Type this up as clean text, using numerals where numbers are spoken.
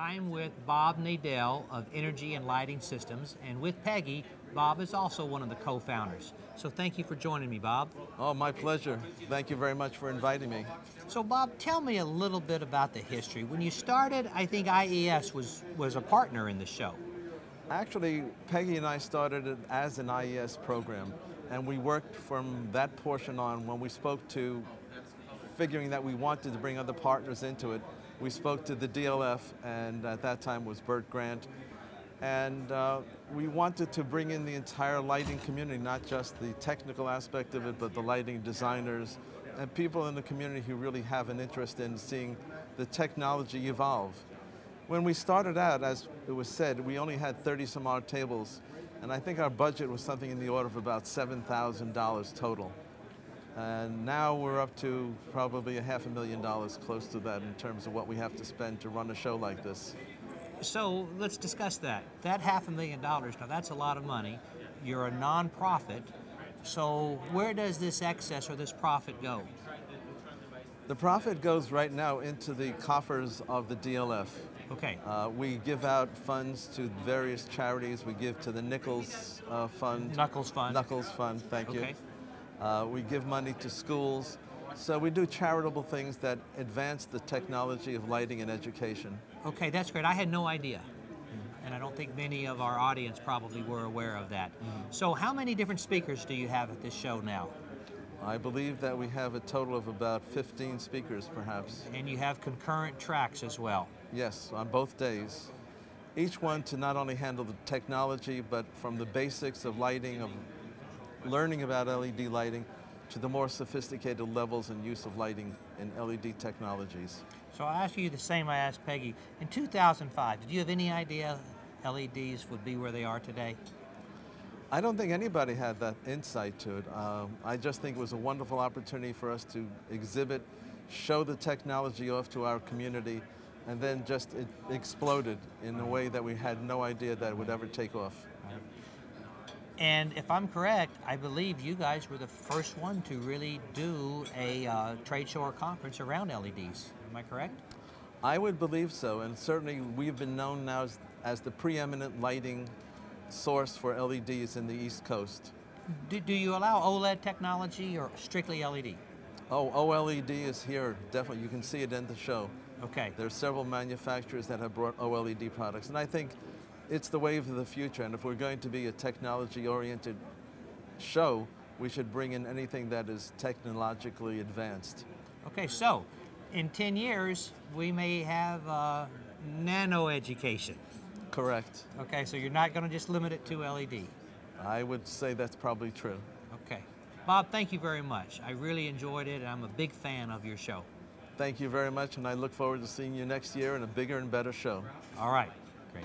I'm with Bob Nadel of Energy and Lighting Systems, and with Peggy, Bob is also one of the co-founders. So thank you for joining me, Bob. Oh, my pleasure. Thank you very much for inviting me. So Bob, tell me a little bit about the history. When you started, I think IES was a partner in the show. Actually, Peggy and I started it as an IES program, and we worked from that portion on. When we spoke to figuring that we wanted to bring other partners into it, we spoke to the DLF, and at that time was Burt Grant, and we wanted to bring in the entire lighting community, not just the technical aspect of it, but the lighting designers and people in the community who really have an interest in seeing the technology evolve. When we started out, as it was said, we only had 30 some odd tables, and I think our budget was something in the order of about $7,000 total. And now we're up to probably $500,000, close to that, in terms of what we have to spend to run a show like this. So let's discuss that. That $500,000, now that's a lot of money. You're a non-profit, so where does this excess or this profit go? The profit goes right now into the coffers of the DLF. Okay. We give out funds to various charities. We give to the Nichols Fund. Knuckles Fund. Knuckles Fund, thank you. Okay. We give money to schools. So we do charitable things that advance the technology of lighting and education. Okay, that's great. I had no idea. And I don't think many of our audience probably were aware of that. So how many different speakers do you have at this show now? I believe that we have a total of about 15 speakers, perhaps. And you have concurrent tracks as well. Yes, on both days. Each one to not only handle the technology, but from the basics of lighting, of learning about LED lighting, to the more sophisticated levels and use of lighting in LED technologies. So I'll ask you the same I asked Peggy. In 2005, did you have any idea LEDs would be where they are today? I don't think anybody had that insight to it. I just think it was a wonderful opportunity for us to exhibit, show the technology off to our community, and then just it exploded in a way that we had no idea that it would ever take off. And if I'm correct, I believe you guys were the first one to really do a trade show or conference around LEDs. Am I correct? I would believe so, and certainly we've been known now as the preeminent lighting source for LEDs in the East Coast. Do you allow OLED technology or strictly LED? Oh, OLED is here, definitely. You can see it in the show. Okay. There's several manufacturers that have brought OLED products, and I think it's the wave of the future, and if we're going to be a technology-oriented show, we should bring in anything that is technologically advanced. Okay, so in 10 years, we may have nano education. Correct. Okay, so you're not going to just limit it to LED. I would say that's probably true. Okay. Bob, thank you very much. I really enjoyed it, and I'm a big fan of your show. Thank you very much, and I look forward to seeing you next year in a bigger and better show. All right, great.